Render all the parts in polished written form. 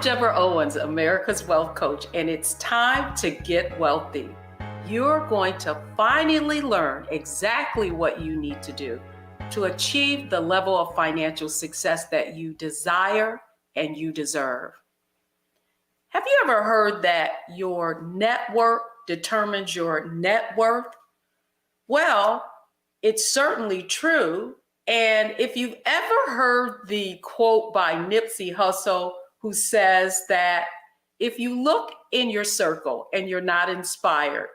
I'm Deborah Owens, America's Wealth Coach, and it's time to get wealthy. You're going to finally learn exactly what you need to do to achieve the level of financial success that you desire and you deserve. Have you ever heard that your network determines your net worth? Well, it's certainly true. And if you've ever heard the quote by Nipsey Hussle, who says that if you look in your circle and you're not inspired,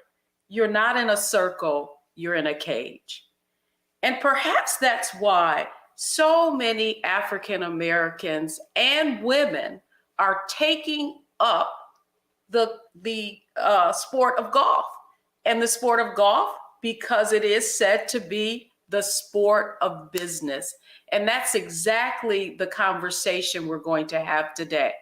you're not in a circle, you're in a cage. And perhaps that's why so many African Americans and women are taking up the sport of golf. And the sport of golf, because it is said to be the sport of business. And that's exactly the conversation we're going to have today.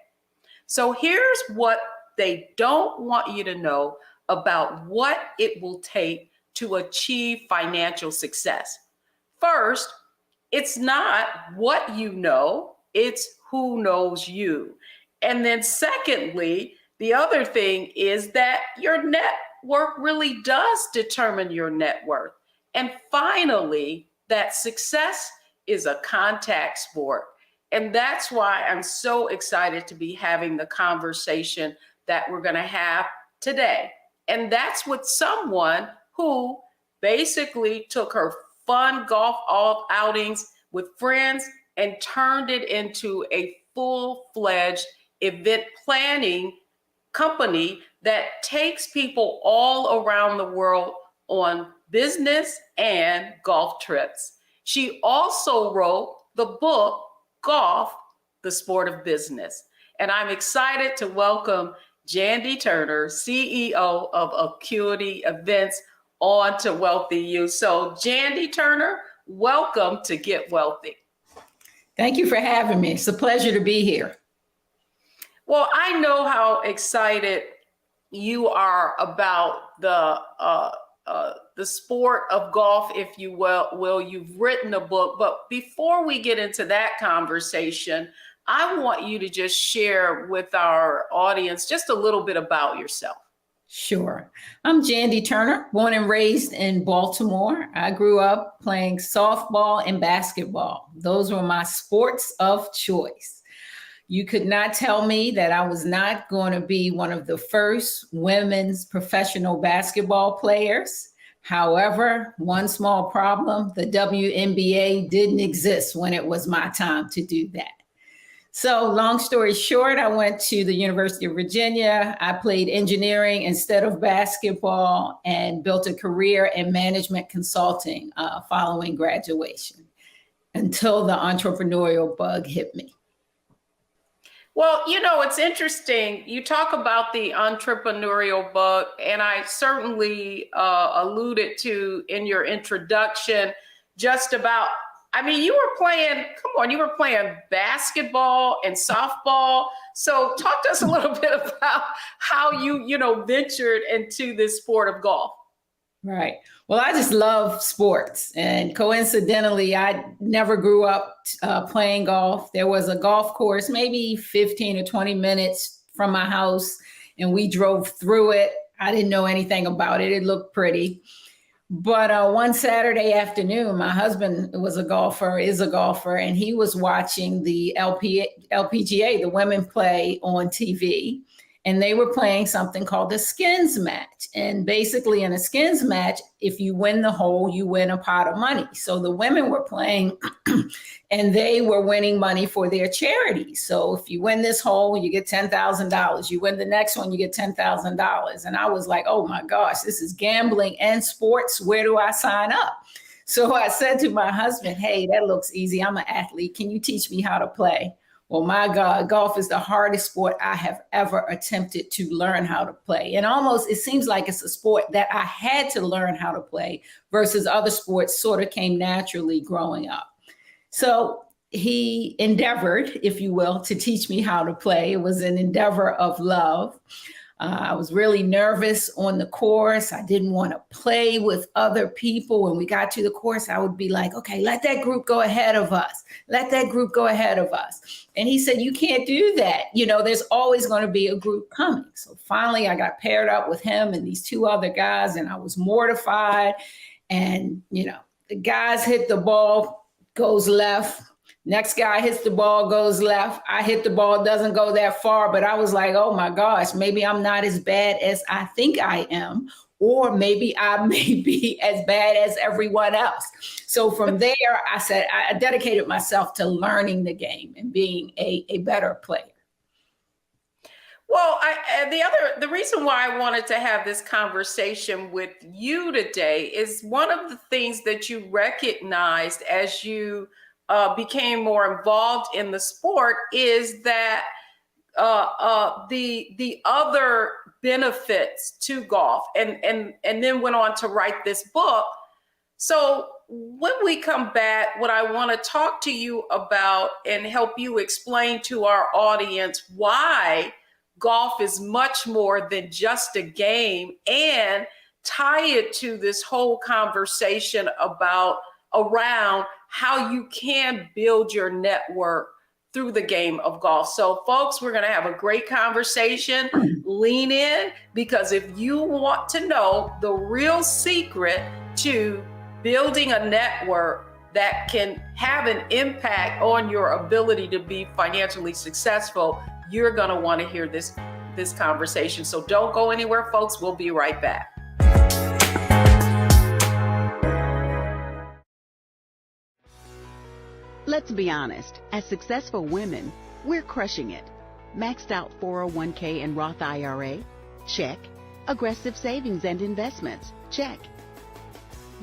So here's what they don't want you to know about what it will take to achieve financial success. First, it's not what you know, it's who knows you. And then secondly, the other thing is that your network really does determine your net worth. And finally, that success is a contact sport. And that's why I'm so excited to be having the conversation that we're going to have today. And that's with someone who basically took her fun golf outings with friends and turned it into a full-fledged event planning company that takes people all around the world on business and golf trips. She also wrote the book, Golf, the Sport of Business. And I'm excited to welcome Jandy Turner, CEO of Acuity Events, on to Wealthy You. So Jandy Turner, welcome to Get Wealthy. Thank you for having me. It's a pleasure to be here. Well, I know how excited you are about the sport of golf, if you will. You've written a book, but before we get into that conversation, I want you to just share with our audience just a little bit about yourself. Sure. I'm Jandy Turner, born and raised in Baltimore. I grew up playing softball and basketball. Those were my sports of choice. You could not tell me that I was not going to be one of the first women's professional basketball players. However, one small problem, the WNBA didn't exist when it was my time to do that. So long story short, I went to the University of Virginia. I played engineering instead of basketball and built a career in management consulting following graduation until the entrepreneurial bug hit me. Well, you know, it's interesting. You talk about the entrepreneurial bug, and I certainly alluded to in your introduction just about, I mean, you were playing basketball and softball. So talk to us a little bit about how you ventured into this sport of golf. Right. Well, I just love sports. And coincidentally, I never grew up playing golf. There was a golf course, maybe 15 or 20 minutes from my house, and we drove through it. I didn't know anything about it. It looked pretty. But one Saturday afternoon, my husband is a golfer, and he was watching the LPGA, the women play on TV. And they were playing something called the skins match. And basically in a skins match, if you win the hole, you win a pot of money. So the women were playing and they were winning money for their charity. So if you win this hole, you get $10,000. You win the next one, you get $10,000. And I was like, oh my gosh, this is gambling and sports. Where do I sign up? So I said to my husband, hey, that looks easy. I'm an athlete. Can you teach me how to play? Well, my God, golf is the hardest sport I have ever attempted to learn how to play. And almost it seems like it's a sport that I had to learn how to play versus other sports sort of came naturally growing up. So he endeavored, if you will, to teach me how to play. It was an endeavor of love. I was really nervous on the course. I didn't want to play with other people. When we got to the course, I would be like, okay, let that group go ahead of us. Let that group go ahead of us. And he said, you can't do that. There's always going to be a group coming. So finally, I got paired up with him and these two other guys, and I was mortified. And, the guys hit the ball, goes left. Next guy hits the ball, goes left. I hit the ball, doesn't go that far, but I was like, oh my gosh, maybe I'm not as bad as I think I am, or maybe I may be as bad as everyone else. So from there, I said, I dedicated myself to learning the game and being a better player. Well, the reason why I wanted to have this conversation with you today is one of the things that you recognized as you became more involved in the sport is that the other benefits to golf, and then went on to write this book. So when we come back, what I want to talk to you about and help you explain to our audience why golf is much more than just a game, and tie it to this whole conversation around how you can build your network through the game of golf. So folks, we're going to have a great conversation. Lean in, because if you want to know the real secret to building a network that can have an impact on your ability to be financially successful, you're going to want to hear this conversation. So don't go anywhere, folks. We'll be right back. Let's be honest, as successful women, we're crushing it. Maxed out 401k and Roth IRA? Check. Aggressive savings and investments? Check.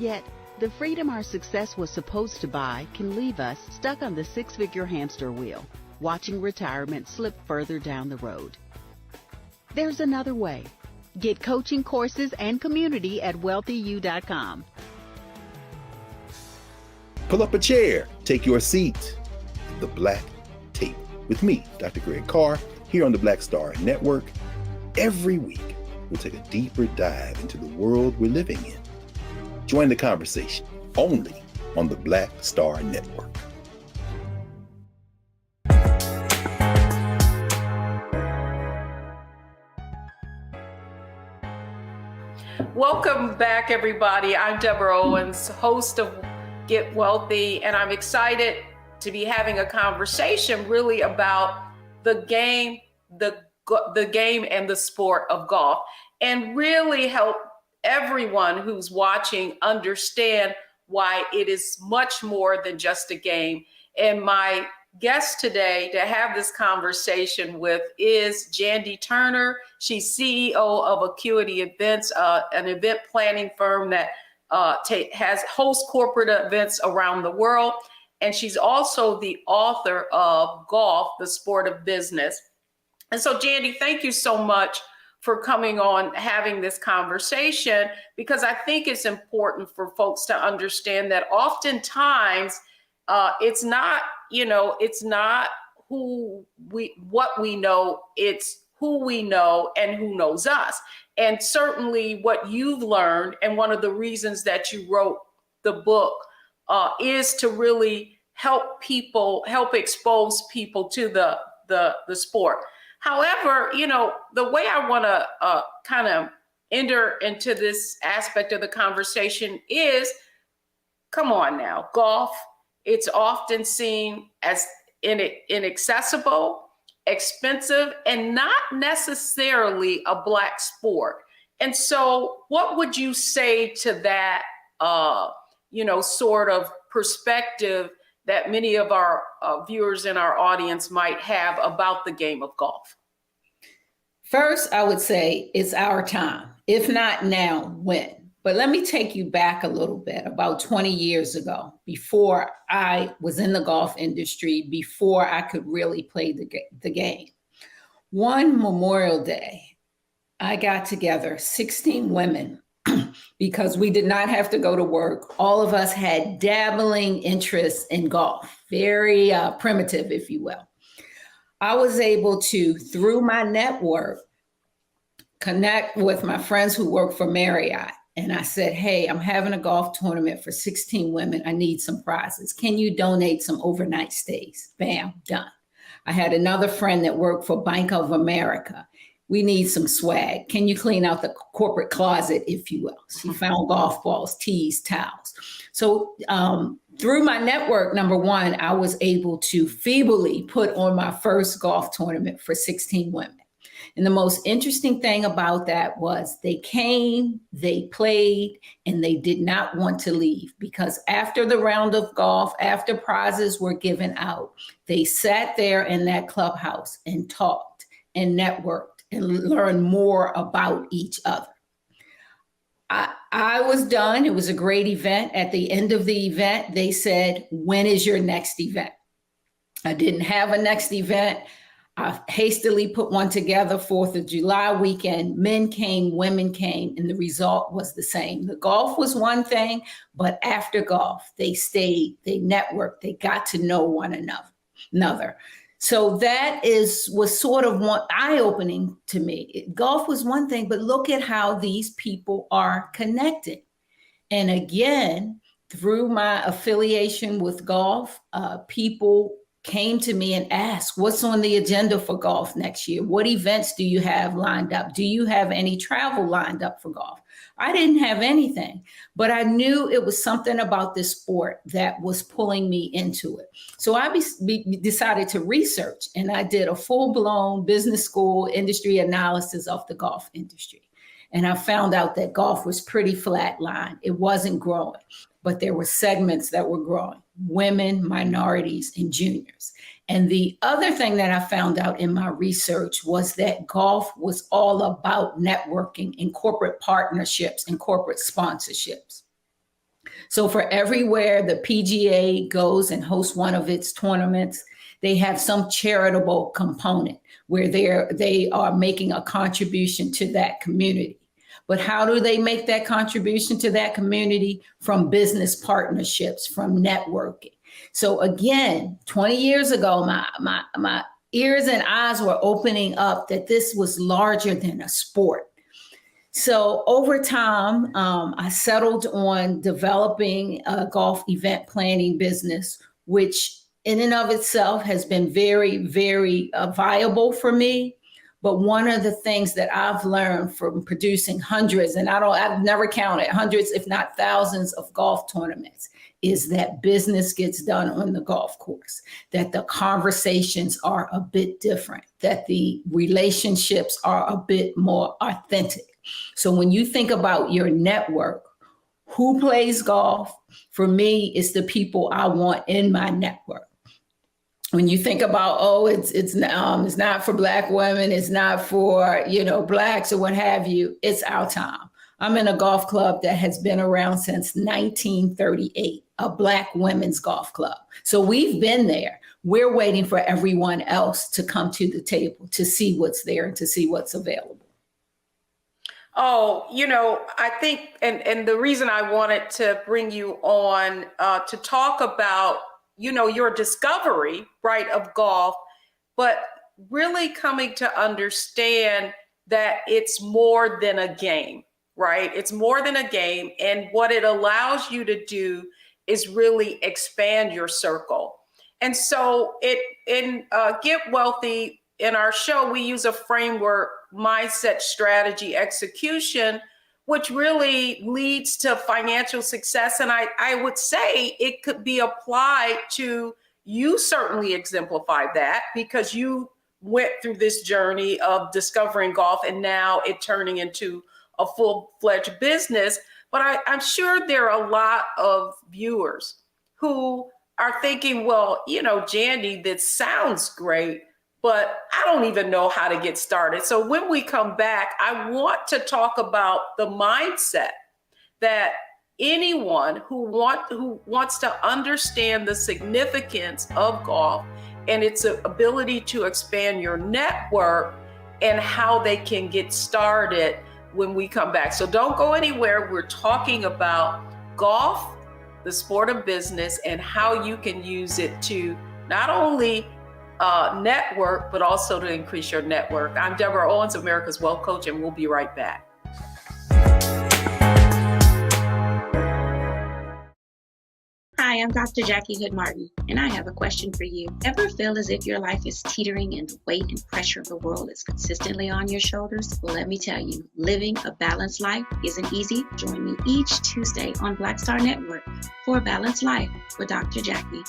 Yet, the freedom our success was supposed to buy can leave us stuck on the six-figure hamster wheel, watching retirement slip further down the road. There's another way. Get coaching courses and community at wealthyu.com. Pull up a chair, take your seat. The Black Tape with me, Dr. Greg Carr, here on the Black Star Network. Every week, we'll take a deeper dive into the world we're living in. Join the conversation only on the Black Star Network. Welcome back, everybody. I'm Deborah Owens, host of Get Wealthy, and I'm excited to be having a conversation really about the game, the game and the sport of golf, and really help everyone who's watching understand why it is much more than just a game. And my guest today to have this conversation with is Jandy Turner. She's CEO of Acuity Events, an event planning firm that hosts corporate events around the world. And she's also the author of Golf, the Sport of Business. And so, Jandy, thank you so much for coming on, having this conversation, because I think it's important for folks to understand that oftentimes it's not what we know, it's who we know and who knows us. And certainly what you've learned, and one of the reasons that you wrote the book is to really help expose people to the sport. However, the way I want to kind of enter into this aspect of the conversation is, come on now, golf, it's often seen as inaccessible, expensive, and not necessarily a Black sport. And so what would you say to that, sort of perspective that many of our viewers in our audience might have about the game of golf? First, I would say it's our time. If not now, when? But let me take you back a little bit, about 20 years ago, before I was in the golf industry, before I could really play the game. One Memorial Day, I got together 16 women because we did not have to go to work. All of us had dabbling interests in golf, very primitive, if you will. I was able to, through my network, connect with my friends who work for Marriott. And I said, hey, I'm having a golf tournament for 16 women. I need some prizes. Can you donate some overnight stays? Bam, done. I had another friend that worked for Bank of America. We need some swag. Can you clean out the corporate closet, if you will? She found golf balls, tees, towels. So through my network, number one, I was able to feebly put on my first golf tournament for 16 women. And the most interesting thing about that was they came, they played, and they did not want to leave, because after the round of golf, after prizes were given out, they sat there in that clubhouse and talked and networked and learned more about each other. I was done. It was a great event. At the end of the event, they said, when is your next event? I didn't have a next event. I hastily put one together, 4th of July weekend. Men came, women came, and the result was the same. The golf was one thing, but after golf, they stayed, they networked, they got to know one another. So that was sort of one eye-opening to me. Golf was one thing, but look at how these people are connected. And again, through my affiliation with golf, people came to me and asked, what's on the agenda for golf next year? What events do you have lined up? Do you have any travel lined up for golf? I didn't have anything, but I knew it was something about this sport that was pulling me into it. So I decided to research, and I did a full-blown business school industry analysis of the golf industry. And I found out that golf was pretty flatline. It wasn't growing, but there were segments that were growing: women, minorities, and juniors. And the other thing that I found out in my research was that golf was all about networking and corporate partnerships and corporate sponsorships. So for everywhere the PGA goes and hosts one of its tournaments, they have some charitable component where they are making a contribution to that community. But how do they make that contribution to that community? From business partnerships, from networking. So again, 20 years ago, my ears and eyes were opening up that this was larger than a sport. So over time, I settled on developing a golf event planning business, which in and of itself has been very, very viable for me. But one of the things that I've learned from producing hundreds, and I've never counted, hundreds, if not thousands of golf tournaments, is that business gets done on the golf course, that the conversations are a bit different, that the relationships are a bit more authentic. So when you think about your network, who plays golf? For me, it's the people I want in my network. When you think about, it's not for Black women, it's not for, Blacks or what have you, it's our time. I'm in a golf club that has been around since 1938, a Black women's golf club. So we've been there. We're waiting for everyone else to come to the table to see what's there and to see what's available. Oh, I think, and the reason I wanted to bring you on to talk about your discovery, right, of golf, but really coming to understand that it's more than a game, right? It's more than a game. And what it allows you to do is really expand your circle. And so in Get Wealthy, in our show, we use a framework: mindset, strategy, execution, which really leads to financial success. And I would say it could be applied to, you certainly exemplify that, because you went through this journey of discovering golf and now it turning into a full-fledged business. But I'm sure there are a lot of viewers who are thinking, well, Jandy, that sounds great, but I don't even know how to get started. So when we come back, I want to talk about the mindset that anyone who wants to understand the significance of golf and its ability to expand your network, and how they can get started when we come back. So don't go anywhere. We're talking about golf, the sport of business, and how you can use it to not only network, but also to increase your network. I'm Deborah Owens, America's Wealth Coach, and we'll be right back. Hi, I'm Dr. Jackie Hood Martin, and I have a question for you. Ever feel as if your life is teetering and the weight and pressure of the world is consistently on your shoulders? Well, let me tell you, living a balanced life isn't easy. Join me each Tuesday on Black Star Network for A Balanced Life with Dr. Jackie.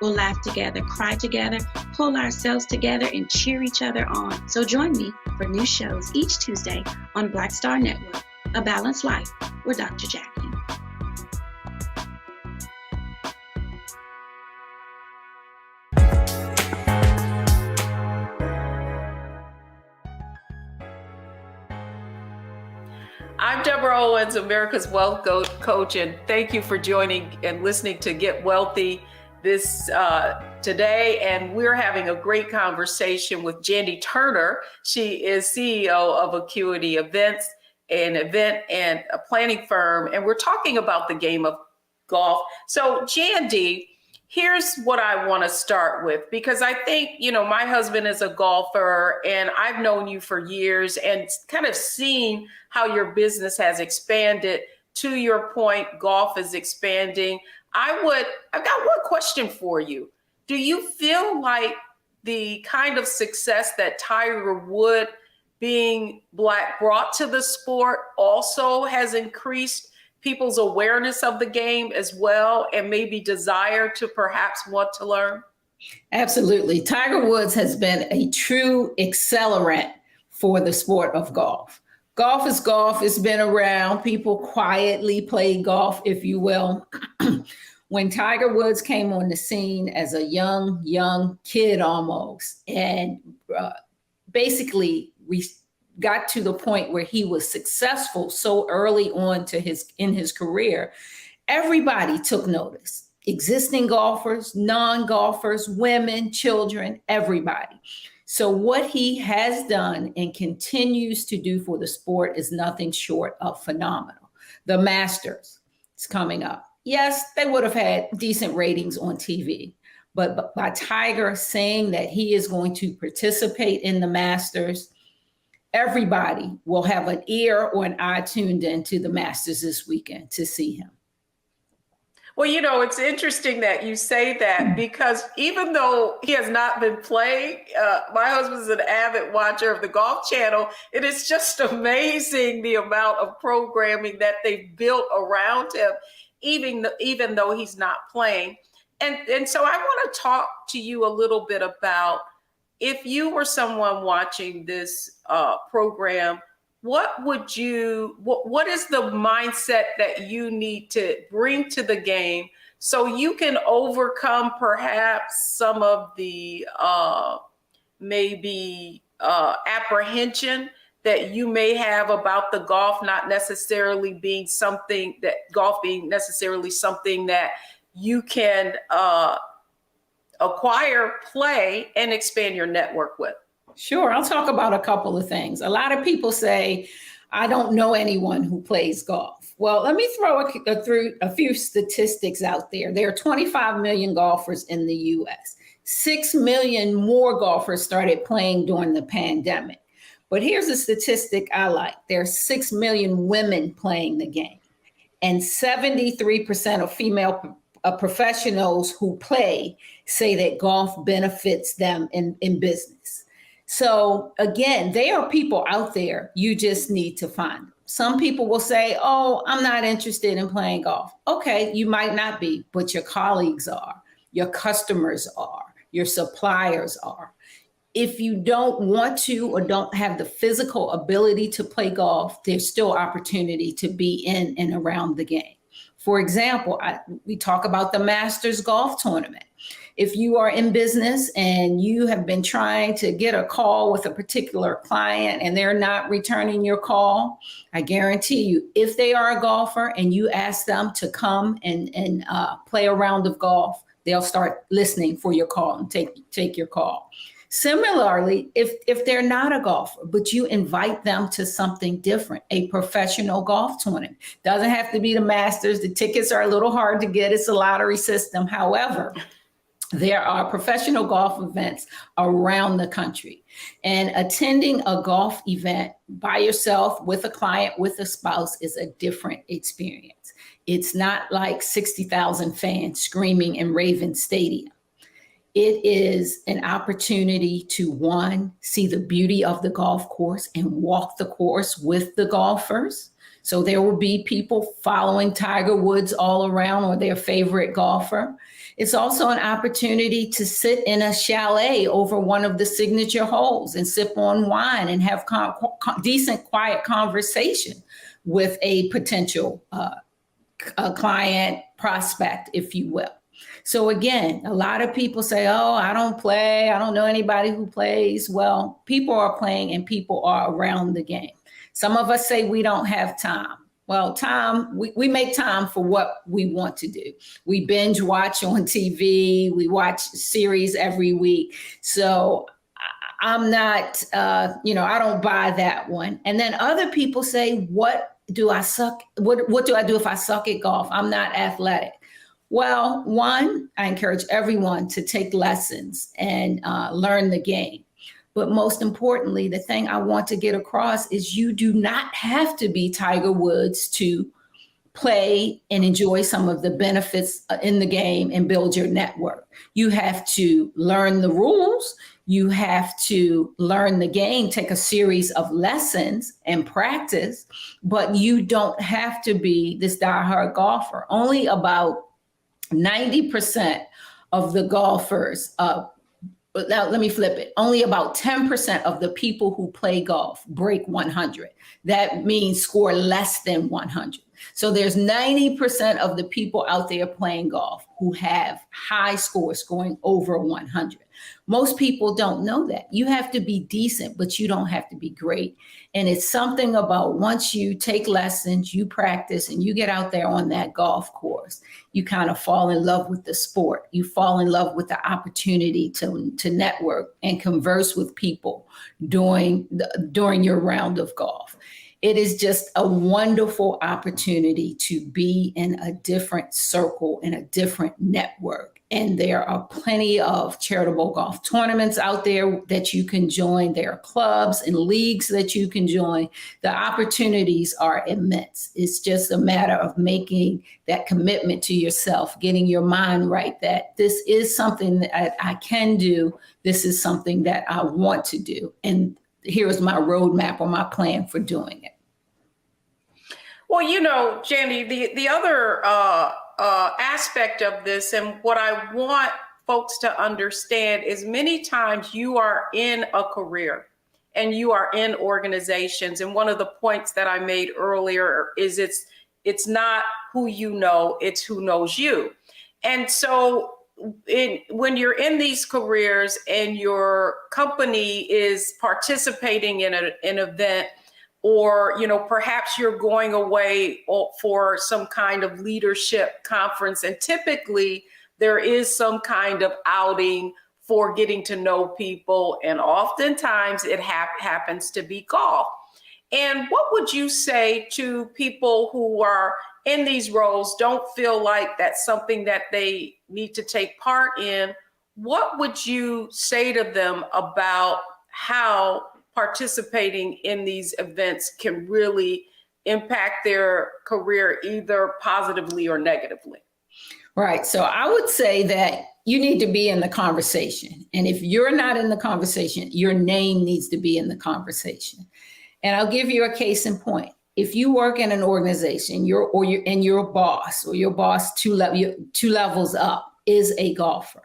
We'll laugh together, cry together, pull ourselves together, and cheer each other on. So join me for new shows each Tuesday on Black Star Network, A Balanced Life with Dr. Jackie. I'm Deborah Owens, America's Wealth Coach, and thank you for joining and listening to Get Wealthy this today. And we're having a great conversation with Jandy Turner. She is CEO of Acuity Events, an event and a planning firm, and we're talking about the game of golf. So, Jandy, here's what I want to start with, because I think, my husband is a golfer and I've known you for years and kind of seen how your business has expanded. To your point, golf is expanding. I've got one question for you. Do you feel like the kind of success that Tiger Woods being Black brought to the sport also has increased people's awareness of the game as well, and maybe desire to perhaps want to learn? Absolutely. Tiger Woods has been a true accelerant for the sport of golf. Golf is golf. It's been around. People quietly play golf, if you will. When Tiger Woods came on the scene as a young kid almost, and basically we got to the point where he was successful so early on in his career, everybody took notice. Existing golfers, non-golfers, women, children, everybody. So what he has done and continues to do for the sport is nothing short of phenomenal. The Masters is coming up. Yes, they would have had decent ratings on TV, but by Tiger saying that he is going to participate in the Masters, everybody will have an ear or an eye tuned into the Masters this weekend to see him. Well, it's interesting that you say that, because even though he has not been playing, my husband's an avid watcher of the Golf Channel. It is just amazing the amount of programming that they've built around him, even though he's not playing. And so I want to talk to you a little bit about, if you were someone watching this program, what is the mindset that you need to bring to the game so you can overcome perhaps some of the apprehension that you may have about the golf not necessarily being something that you can acquire, play, and expand your network with? Sure. I'll talk about a couple of things. A lot of people say, I don't know anyone who plays golf. Well, let me throw a few statistics out there. There are 25 million golfers in the US. 6 million more golfers started playing during the pandemic. But here's a statistic I like. There are 6 million women playing the game, and 73% of female professionals who play say that golf benefits them in business. So again, there are people out there. You just need to find them. Some people will say, oh, I'm not interested in playing golf. Okay, you might not be, but your colleagues are, your customers are, your suppliers are. If you don't want to or don't have the physical ability to play golf, there's still opportunity to be in and around the game. For example, we talk about the Masters Golf Tournament. If you are in business and you have been trying to get a call with a particular client and they're not returning your call, I guarantee you, if they are a golfer and you ask them to come and play a round of golf, they'll start listening for your call and take your call. Similarly, if they're not a golfer, but you invite them to something different, a professional golf tournament, doesn't have to be the Masters. The tickets are a little hard to get. It's a lottery system. However, There are professional golf events around the country, and attending a golf event by yourself, with a client, with a spouse, is a different experience. It's not like 60,000 fans screaming in Raven Stadium. It is an opportunity to, one, see the beauty of the golf course and walk the course with the golfers. So there will be people following Tiger Woods all around, or their favorite golfer. It's also an opportunity to sit in a chalet over one of the signature holes and sip on wine and have decent, quiet conversation with a potential client, prospect, if you will. So again, a lot of people say, oh, I don't play. I don't know anybody who plays. Well, people are playing and people are around the game. Some of us say we don't have time. Well, we make time for what we want to do. We binge watch on TV. We watch series every week. So I'm not, I don't buy that one. And then other people say, what do I suck? What do I do if I suck at golf? I'm not athletic. Well, one, I encourage everyone to take lessons and learn the game. But most importantly, the thing I want to get across is you do not have to be Tiger Woods to play and enjoy some of the benefits in the game and build your network. You have to learn the rules. You have to learn the game, take a series of lessons and practice, but you don't have to be this diehard golfer. Only about 90% of the golfers, now let me flip it. Only about 10% of the people who play golf break 100. That means score less than 100. So there's 90% of the people out there playing golf who have high scores, scoring over 100. Most people don't know that. You have to be decent, but you don't have to be great. And it's something about once you take lessons, you practice, and you get out there on that golf course, you kind of fall in love with the sport. You fall in love with the opportunity to network and converse with people during your round of golf. It is just a wonderful opportunity to be in a different circle, in a different network. And there are plenty of charitable golf tournaments out there that you can join. There are clubs and leagues that you can join. The opportunities are immense. It's just a matter of making that commitment to yourself, getting your mind right that this is something that I can do. This is something that I want to do. And here's my roadmap or my plan for doing it. Well, Jandy, the other aspect of this, and what I want folks to understand, is many times you are in a career and you are in organizations. And one of the points that I made earlier is it's not who you know, it's who knows you. And so when you're in these careers and your company is participating in an event, or perhaps you're going away for some kind of leadership conference, and typically there is some kind of outing for getting to know people, and oftentimes it happens to be golf. And what would you say to people who are in these roles, don't feel like that's something that they need to take part in? What would you say to them about how participating in these events can really impact their career, either positively or negatively? Right. So I would say that you need to be in the conversation. And if you're not in the conversation, your name needs to be in the conversation. And I'll give you a case in point. If you work in an organization, your boss two levels up is a golfer,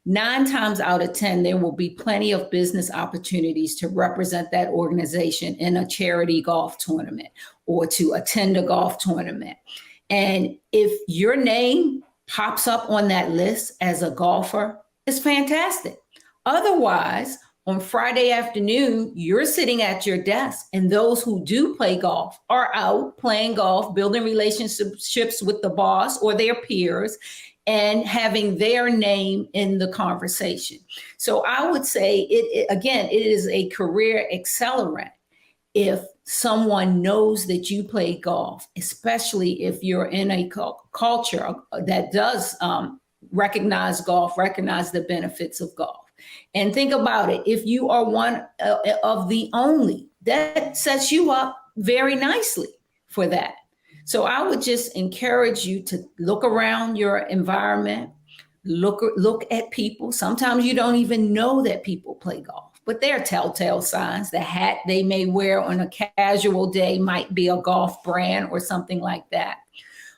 9 times out of 10, there will be plenty of business opportunities to represent that organization in a charity golf tournament or to attend a golf tournament. And if your name pops up on that list as a golfer, it's fantastic. Otherwise, on Friday afternoon, you're sitting at your desk, and those who do play golf are out playing golf, building relationships with the boss or their peers, and having their name in the conversation. So I would say, it is a career accelerant if someone knows that you play golf, especially if you're in a culture that does recognize golf, recognize the benefits of golf. And think about it. If you are one of the only, that sets you up very nicely for that. So I would just encourage you to look around your environment, look at people. Sometimes you don't even know that people play golf, but there are telltale signs. The hat they may wear on a casual day might be a golf brand or something like that.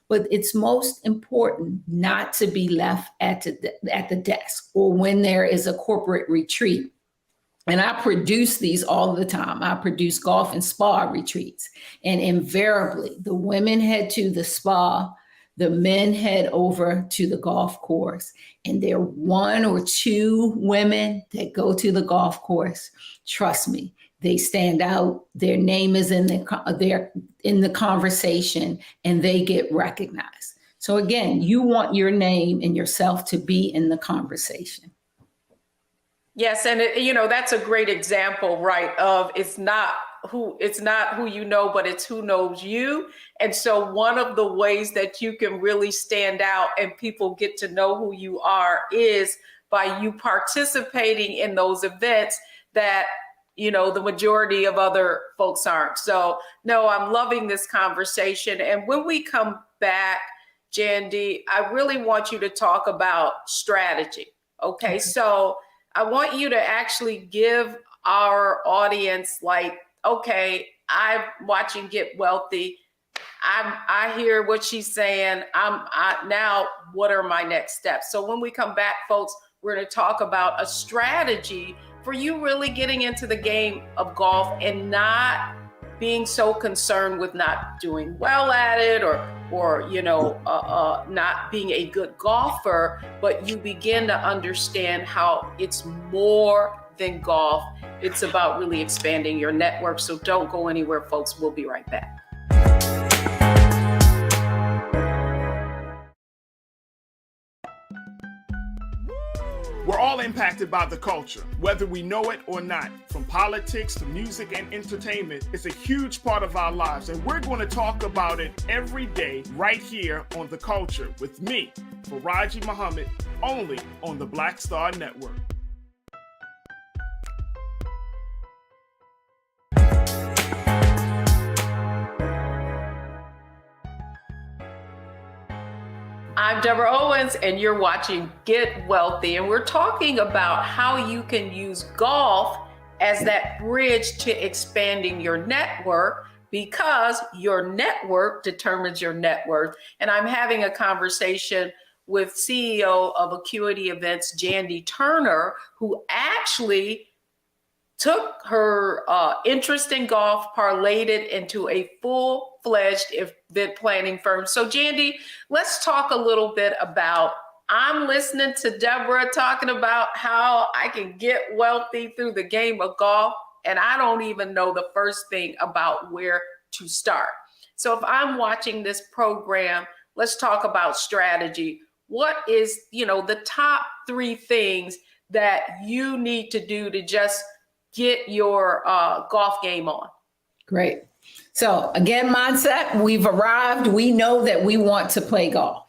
But it's most important not to be left at the desk or when there is a corporate retreat. And I produce these all the time. I produce golf and spa retreats. And invariably, the women head to the spa, the men head over to the golf course. And there are one or two women that go to the golf course. Trust me, they stand out. Their name is in the conversation, and they get recognized. So again, you want your name and yourself to be in the conversation. Yes, and that's a great example, right? Of it's not who you know, but it's who knows you. And so one of the ways that you can really stand out and people get to know who you are is by you participating in those events that the majority of other folks aren't. So no, I'm loving this conversation. And when we come back, Jandie, I really want you to talk about strategy. Okay. So I want you to actually give our audience okay, I'm watching Get Wealthy. I hear what she's saying. Now what are my next steps? So when we come back, folks, we're going to talk about a strategy for you really getting into the game of golf and not being so concerned with not doing well at it or not being a good golfer, but you begin to understand how it's more than golf. It's about really expanding your network. So don't go anywhere, folks. We'll be right back. We're all impacted by the culture, whether we know it or not. From politics to music and entertainment, it's a huge part of our lives, and we're going to talk about it every day right here on The Culture with me, Faraji Muhammad, only on the Black Star Network. I'm Deborah Owens, and you're watching Get Wealthy, and we're talking about how you can use golf as that bridge to expanding your network, because your network determines your net worth. And I'm having a conversation with CEO of Acuity Events, Jandy Turner, who actually took her interest in golf, parlayed it into a full-fledged event planning firm. So Jandy, let's talk a little bit about, I'm listening to Deborah talking about how I can get wealthy through the game of golf, and I don't even know the first thing about where to start. So if I'm watching this program, let's talk about strategy. What is, the top 3 things that you need to do to just get your golf game on? Great. So again, mindset, we've arrived. We know that we want to play golf.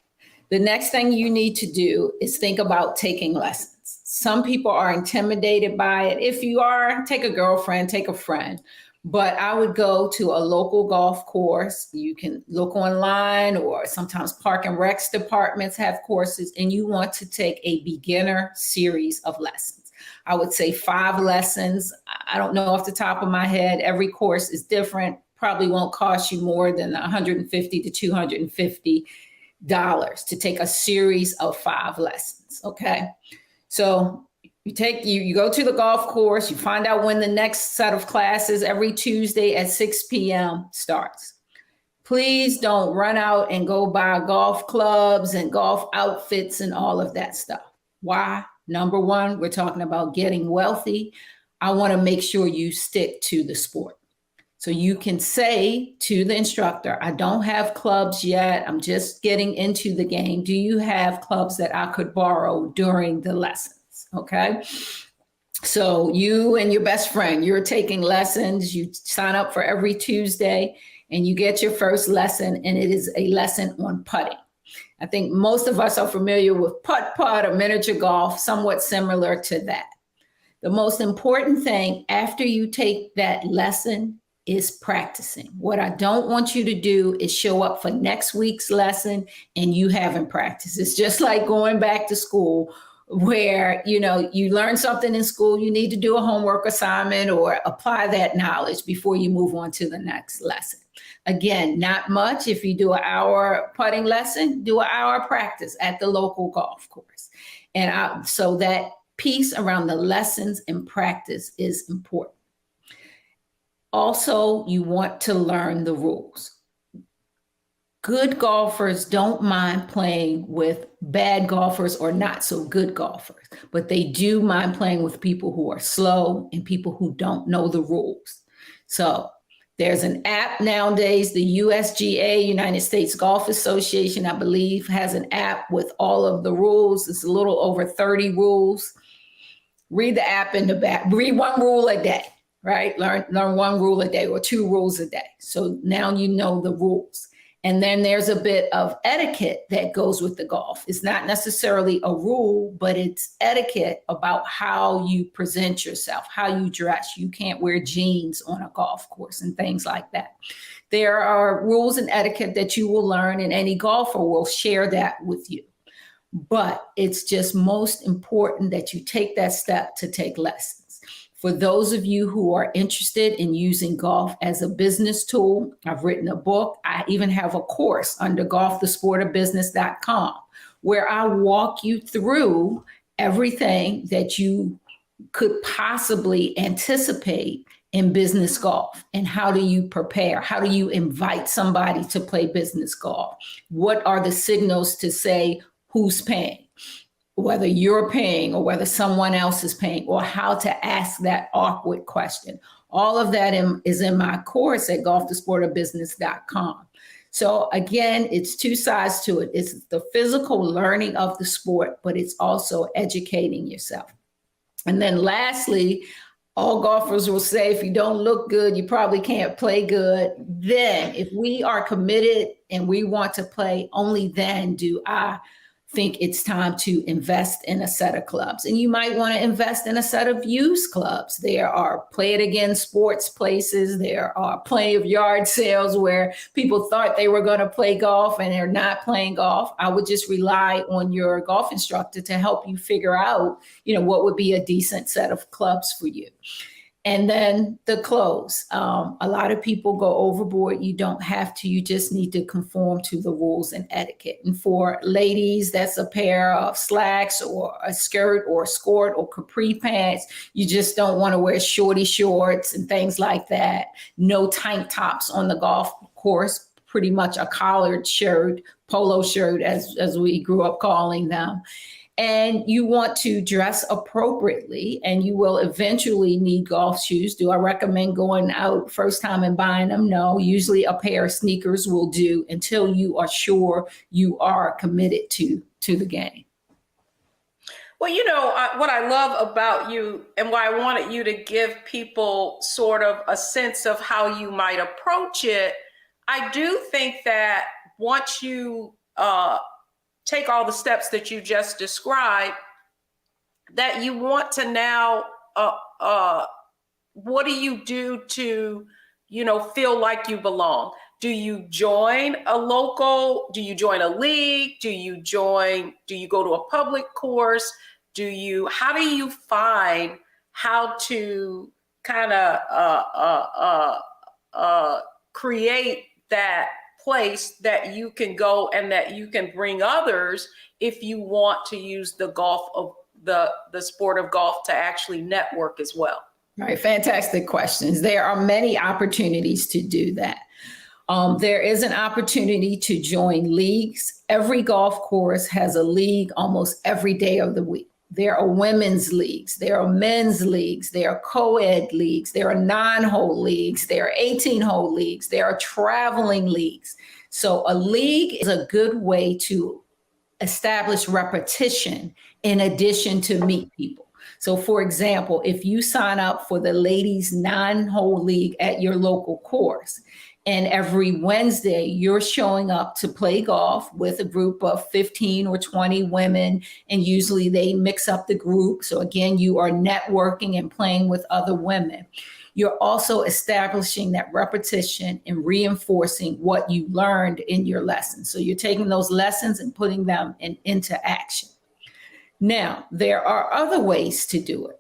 The next thing you need to do is think about taking lessons. Some people are intimidated by it. If you are, take a girlfriend, take a friend. But I would go to a local golf course. You can look online, or sometimes park and recs departments have courses, and you want to take a beginner series of lessons. I would say 5 lessons. I don't know off the top of my head. Every course is different. Probably won't cost you more than $150 to $250 to take a series of 5 lessons. Okay. So you go to the golf course, you find out when the next set of classes every Tuesday at 6 p.m. starts. Please don't run out and go buy golf clubs and golf outfits and all of that stuff. Why? Number 1, we're talking about getting wealthy. I want to make sure you stick to the sport. So you can say to the instructor, I don't have clubs yet. I'm just getting into the game. Do you have clubs that I could borrow during the lessons? Okay. So you and your best friend, you're taking lessons. You sign up for every Tuesday and you get your first lesson, and it is a lesson on putting. I think most of us are familiar with putt-putt or miniature golf, somewhat similar to that. The most important thing after you take that lesson is practicing. What I don't want you to do is show up for next week's lesson and you haven't practiced. It's just like going back to school where, you learn something in school, you need to do a homework assignment or apply that knowledge before you move on to the next lesson. Again, not much. If you do an hour putting lesson, do an hour practice at the local golf course. And so that piece around the lessons and practice is important. Also, you want to learn the rules. Good golfers don't mind playing with bad golfers or not so good golfers, but they do mind playing with people who are slow and people who don't know the rules. So there's an app nowadays, the USGA, United States Golf Association, I believe, has an app with all of the rules. It's a little over 30 rules. Read the app in the back. Read one rule a day, right? Learn one rule a day or 2 rules a day. So now you know the rules. And then there's a bit of etiquette that goes with the golf. It's not necessarily a rule, but it's etiquette about how you present yourself, how you dress. You can't wear jeans on a golf course and things like that. There are rules and etiquette that you will learn, and any golfer will share that with you. But it's just most important that you take that step to take lessons. For those of you who are interested in using golf as a business tool, I've written a book. I even have a course under golfthesportofbusiness.com where I walk you through everything that you could possibly anticipate in business golf. And how do you prepare? How do you invite somebody to play business golf? What are the signals to say who's paying? Whether you're paying or whether someone else is paying, or how to ask that awkward question. All of that is in my course at golfthesportofbusiness.com. So again, it's 2 sides to it. It's the physical learning of the sport, but it's also educating yourself. And then lastly, all golfers will say, if you don't look good, you probably can't play good. Then if we are committed and we want to play, only then do I think it's time to invest in a set of clubs. And you might want to invest in a set of used clubs. There are play it again sports places. There are plenty of yard sales where people thought they were going to play golf and they're not playing golf. I would just rely on your golf instructor to help you figure out, what would be a decent set of clubs for you. And then the clothes. A lot of people go overboard. You don't have to. You just need to conform to the rules and etiquette. And for ladies, that's a pair of slacks or a skirt or a skirt or capri pants. You just don't want to wear shorty shorts and things like that. No tank tops on the golf course. Pretty much a collared shirt, polo shirt, as we grew up calling them. And you want to dress appropriately, and you will eventually need golf shoes. Do I recommend going out first time and buying them? No, usually a pair of sneakers will do until you are sure you are committed to the game. Well, what I love about you and why I wanted you to give people sort of a sense of how you might approach it, I do think that once you take all the steps that you just described, that you want to now, what do you do to, feel like you belong? Do you join a local? Do you join a league? Do you go to a public course? How do you find how to kind of create that place that you can go and that you can bring others if you want to use the sport of golf to actually network as well? Right, fantastic questions. There are many opportunities to do that. There is an opportunity to join leagues. Every golf course has a league almost every day of the week. There are women's leagues, there are men's leagues, there are co-ed leagues, there are 9-hole leagues, there are 18-hole leagues, there are traveling leagues. So a league is a good way to establish repetition in addition to meet people. So for example, if you sign up for the ladies 9-hole league at your local course, And every Wednesday, you're showing up to play golf with a group of 15 or 20 women. And usually they mix up the group. So again, you are networking and playing with other women. You're also establishing that repetition and reinforcing what you learned in your lessons. So you're taking those lessons and putting them into action. Now, there are other ways to do it.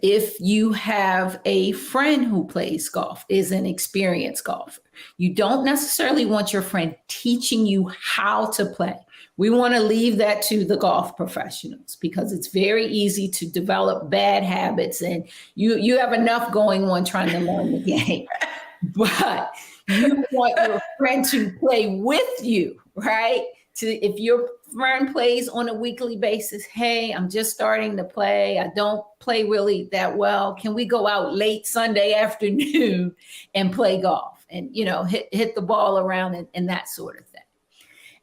If you have a friend who plays golf, is an experienced golfer, you don't necessarily want your friend teaching you how to play. We want to leave that to the golf professionals because it's very easy to develop bad habits, and you have enough going on trying to learn the game. But you want your friend to play with you, right? If your friend plays on a weekly basis, hey, I'm just starting to play. I don't play really that well. Can we go out late Sunday afternoon and play golf and, hit the ball around and that sort of thing.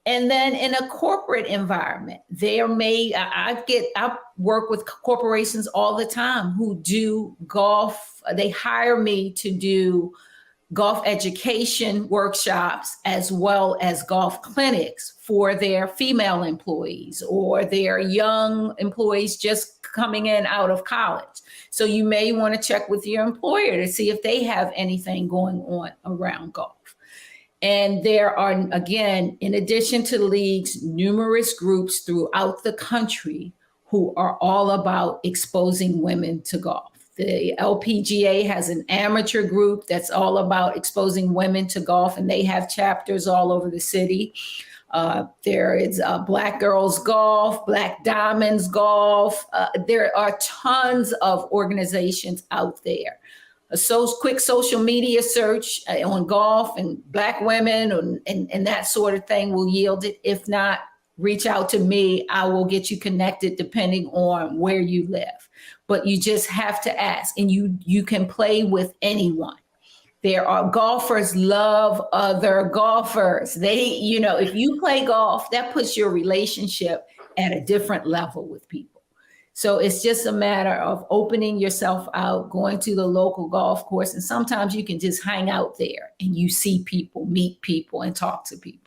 And then in a corporate environment, I work with corporations all the time who do golf. They hire me to do golf education workshops as well as golf clinics for their female employees or their young employees just coming in out of college. So you may want to check with your employer to see if they have anything going on around golf. And there are, again, in addition to leagues, numerous groups throughout the country who are all about exposing women to golf. The LPGA has an amateur group that's all about exposing women to golf, and they have chapters all over the city. There is Black Girls Golf, Black Diamonds Golf. There are tons of organizations out there. A quick social media search on golf and Black women and that sort of thing will yield it. If not, reach out to me. I will get you connected depending on where you live. But you just have to ask, and you can play with anyone. There are golfers love other golfers. If you play golf, that puts your relationship at a different level with people. So it's just a matter of opening yourself out, going to the local golf course. And sometimes you can just hang out there and you see people, meet people, and talk to people.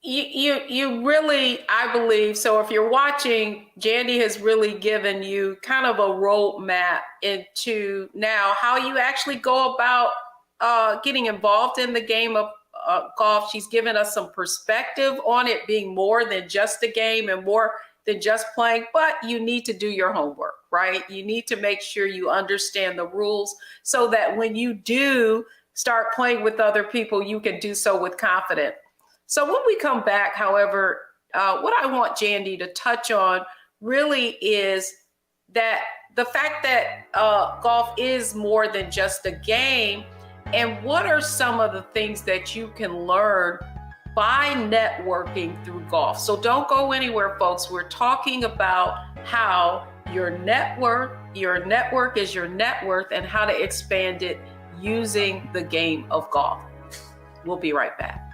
You really, I believe, so if you're watching, Jandie has really given you kind of a roadmap into now how you actually go about getting involved in the game of golf. She's given us some perspective on it being more than just a game and more than just playing, but you need to do your homework, right? You need to make sure you understand the rules so that when you do start playing with other people, you can do so with confidence. So when we come back, however, what I want Jandie to touch on really is that the fact that golf is more than just a game, and what are some of the things that you can learn by networking through golf. So don't go anywhere, folks. We're talking about how your network is your net worth and how to expand it using the game of golf. We'll be right back.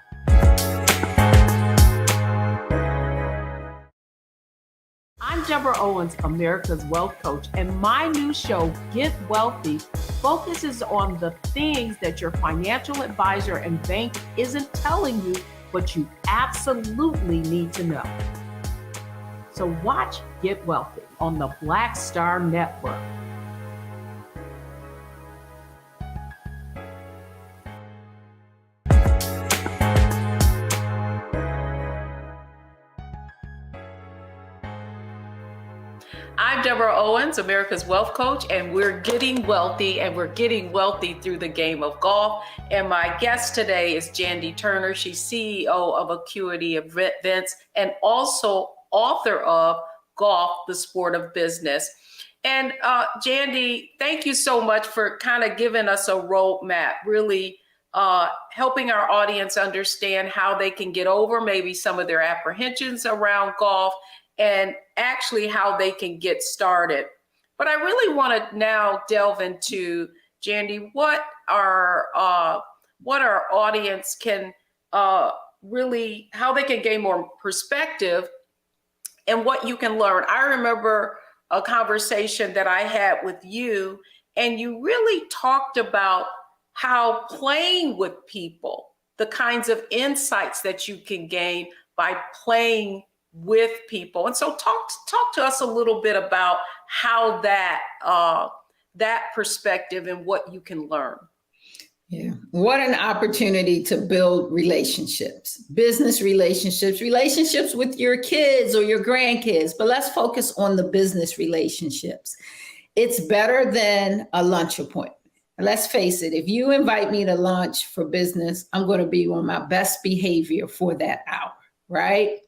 I'm Deborah Owens, America's Wealth Coach, and my new show, Get Wealthy, focuses on the things that your financial advisor and bank isn't telling you, but you absolutely need to know. So watch Get Wealthy on the Black Star Network. I'm Deborah Owens, America's Wealth Coach, and we're getting wealthy, and we're getting wealthy through the game of golf. And my guest today is Jandy Turner. She's CEO of Acuity Events and also author of Golf, the Sport of Business. And Jandy, thank you so much for kind of giving us a roadmap, really helping our audience understand how they can get over maybe some of their apprehensions around golf and actually how they can get started. But I really want to now delve into, Jandy, what our audience can really, how they can gain more perspective and what you can learn. I remember a conversation that I had with you, and you really talked about how playing with people, the kinds of insights that you can gain by playing with people. And so talk to us a little bit about how that perspective and what you can learn. Yeah. What an opportunity to build relationships, business relationships, relationships with your kids or your grandkids. But let's focus on the business relationships. It's better than a lunch appointment. Let's face it, if you invite me to lunch for business, I'm going to be on my best behavior for that hour, right?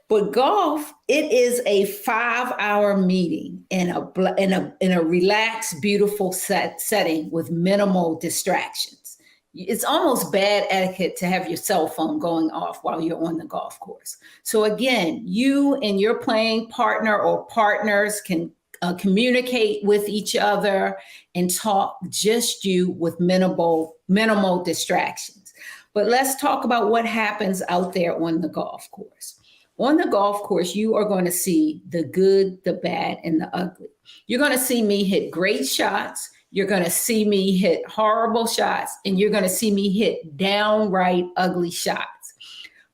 But golf, it is a 5-hour meeting in a relaxed, beautiful setting with minimal distractions. It's almost bad etiquette to have your cell phone going off while you're on the golf course. So again, you and your playing partner or partners can communicate with each other and talk just you with minimal distractions. But let's talk about what happens out there on the golf course. On the golf course, you are going to see the good, the bad, and the ugly. You're going to see me hit great shots. You're going to see me hit horrible shots, and you're going to see me hit downright ugly shots.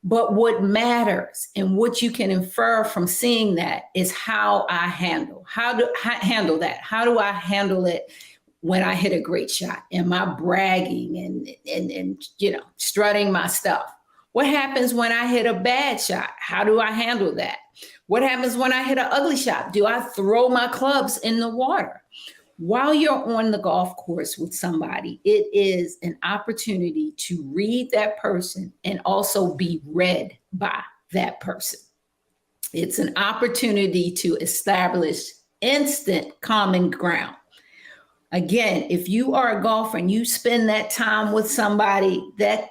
But what matters and what you can infer from seeing that is how I handle. How do I handle that? How do I handle it when I hit a great shot? Am I bragging and strutting my stuff? What happens when I hit a bad shot? How do I handle that? What happens when I hit an ugly shot? Do I throw my clubs in the water? While you're on the golf course with somebody, it is an opportunity to read that person and also be read by that person. It's an opportunity to establish instant common ground. Again, if you are a golfer and you spend that time with somebody, that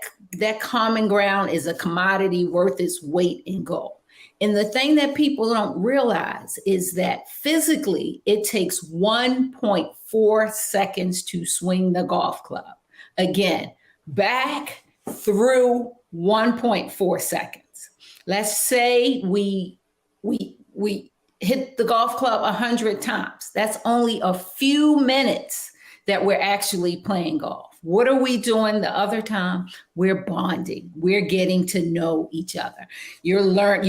common ground is a commodity worth its weight in gold. And the thing that people don't realize is that physically it takes 1.4 seconds to swing the golf club. Again, back through 1.4 seconds. Let's say we hit the golf club 100 times. That's only a few minutes that we're actually playing golf. What are we doing the other time? We're bonding. We're getting to know each other. You're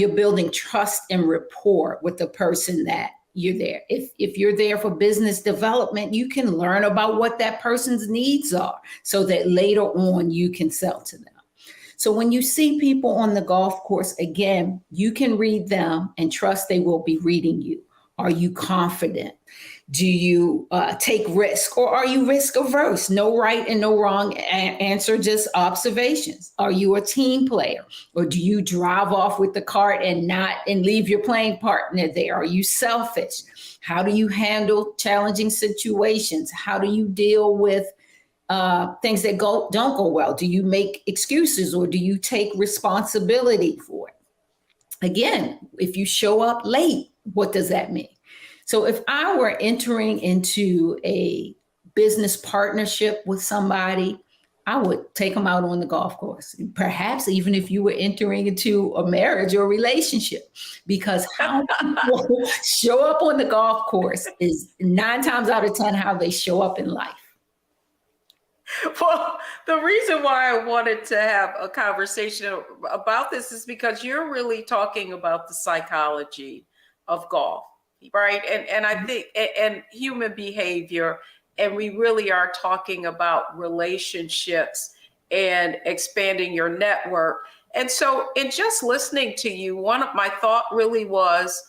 building trust and rapport with the person that you're there. If you're there for business development, you can learn about what that person's needs are so that later on you can sell to them. So when you see people on the golf course, again, you can read them and trust they will be reading you. Are you confident? Do you take risk, or are you risk averse? No right and no wrong answer, just observations. Are you a team player, or do you drive off with the cart and leave your playing partner there? Are you selfish? How do you handle challenging situations? How do you deal with things that don't go well? Do you make excuses, or do you take responsibility for it? Again, if you show up late, what does that mean? So if I were entering into a business partnership with somebody, I would take them out on the golf course. Perhaps even if you were entering into a marriage or a relationship, because how people show up on the golf course is 9 times out of 10 how they show up in life. Well, the reason why I wanted to have a conversation about this is because you're really talking about the psychology of golf, right? And I think, and human behavior, and we really are talking about relationships and expanding your network. And so in just listening to you, one of my thought really was,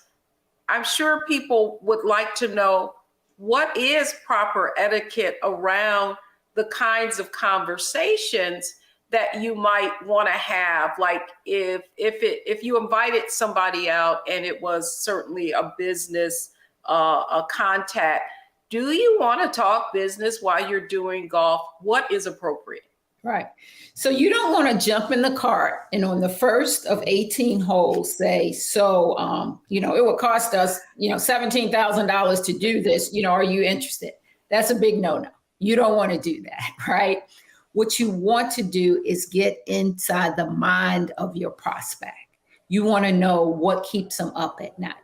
I'm sure people would like to know, what is proper etiquette around the kinds of conversations that you might want to have? Like if you invited somebody out and it was certainly a business, a contact, do you want to talk business while you're doing golf? What is appropriate? Right. So you don't want to jump in the cart and on the first of 18 holes say, so, it would cost us, $17,000 to do this. Are you interested? That's a big no-no. You don't want to do that, right? What you want to do is get inside the mind of your prospect. You want to know what keeps them up at night.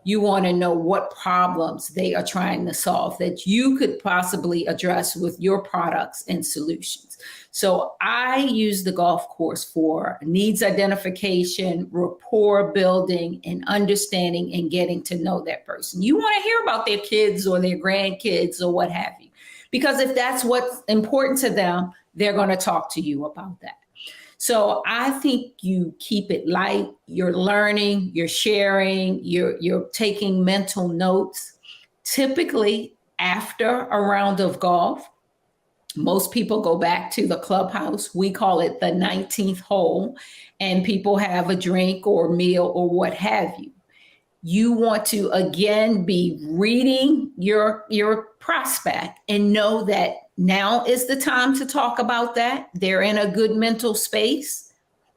You want to know what problems they are trying to solve that you could possibly address with your products and solutions. So I use the golf course for needs identification, rapport building, and understanding and getting to know that person. You want to hear about their kids or their grandkids or what have you, because if that's what's important to them, they're going to talk to you about that. So I think you keep it light, you're learning, you're sharing, you're taking mental notes. Typically after a round of golf, most people go back to the clubhouse. We call it the 19th hole, and people have a drink or meal or what have you. You want to, again, be reading your prospect and know that now is the time to talk about that. They're in a good mental space,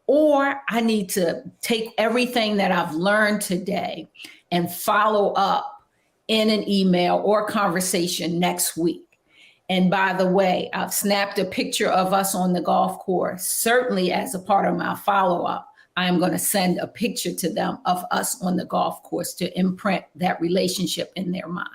or I need to take everything that I've learned today and follow up in an email or conversation next week. And by the way, I've snapped a picture of us on the golf course. Certainly as a part of my follow-up, I'm going to send a picture to them of us on the golf course to imprint that relationship in their mind.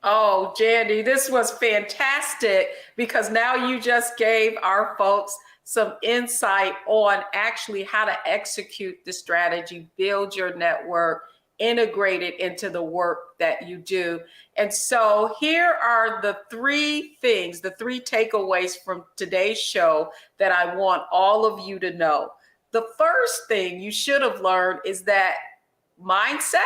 Oh, Jandy, this was fantastic, because now you just gave our folks some insight on actually how to execute the strategy, build your network, integrate it into the work that you do. And so here are the three things, the three takeaways from today's show that I want all of you to know. The first thing you should have learned is that mindset,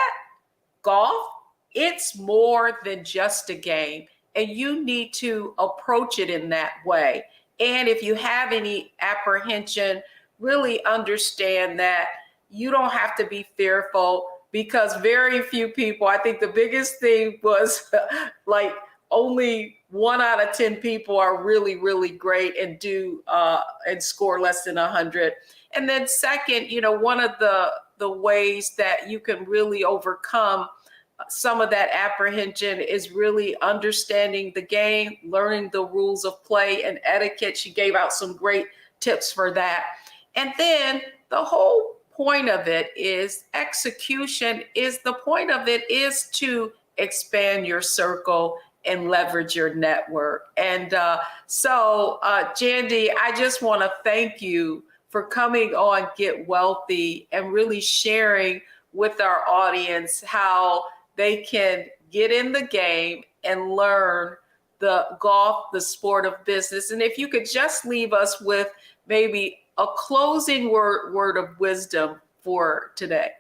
golf, it's more than just a game, and you need to approach it in that way. And if you have any apprehension, really understand that you don't have to be fearful, because very few people, I think the biggest thing was like only 1 out of 10 people are really, really great and do and score less than 100. And then second, one of the ways that you can really overcome some of that apprehension is really understanding the game, learning the rules of play and etiquette. She gave out some great tips for that. And then the whole point of it is execution. Is the point of it is to expand your circle and leverage your network. And so Jandy, I just want to thank you for coming on Get Wealthy and really sharing with our audience how they can get in the game and learn the golf, the sport of business. And if you could just leave us with maybe a closing word of wisdom for today.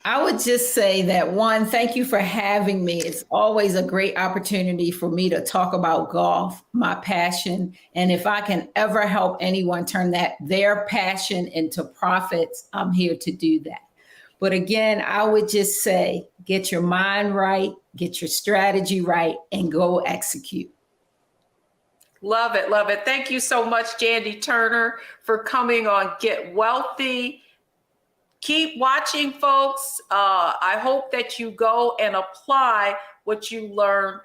I would just say that, one, thank you for having me. It's always a great opportunity for me to talk about golf, my passion. And if I can ever help anyone turn their passion into profits, I'm here to do that. But again, I would just say, get your mind right, get your strategy right, and go execute. Love it. Love it. Thank you so much, Jandy Turner, for coming on Get Wealthy. Keep watching, folks. I hope that you go and apply what you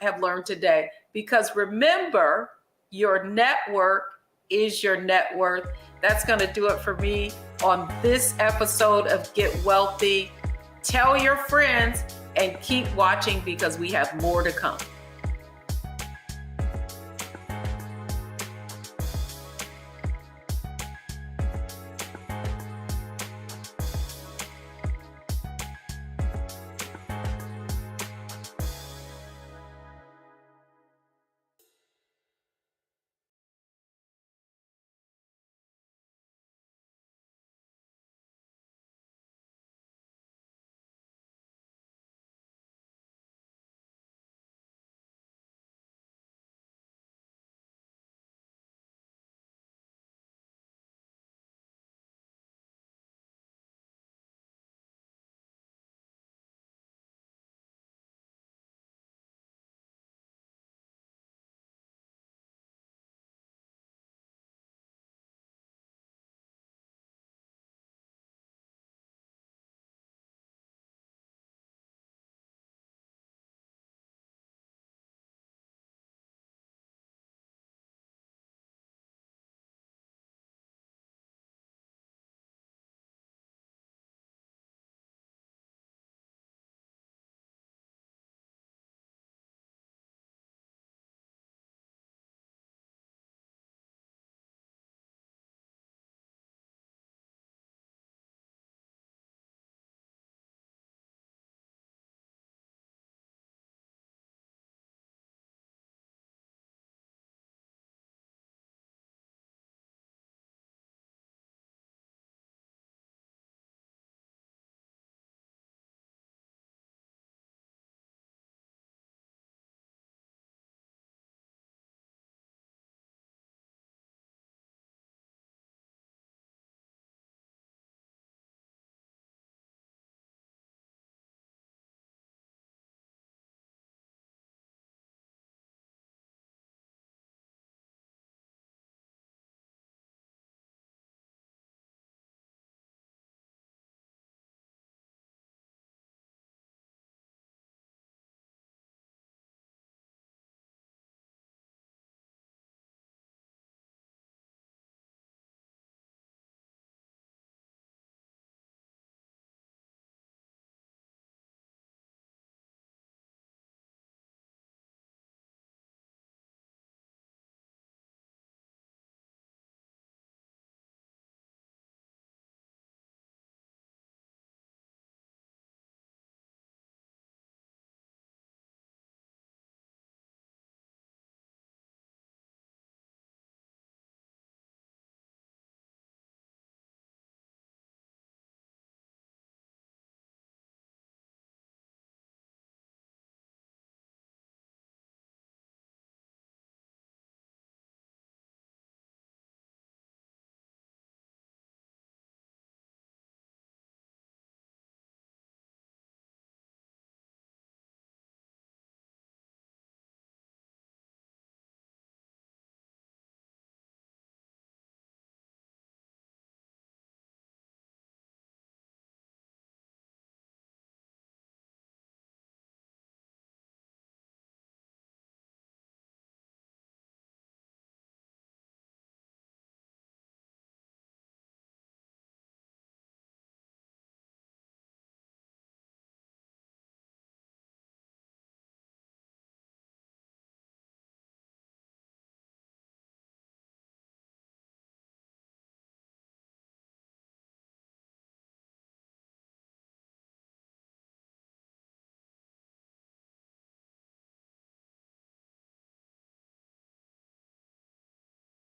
have learned today, because remember, your network is your net worth. That's going to do it for me on this episode of Get Wealthy. Tell your friends and keep watching, because we have more to come.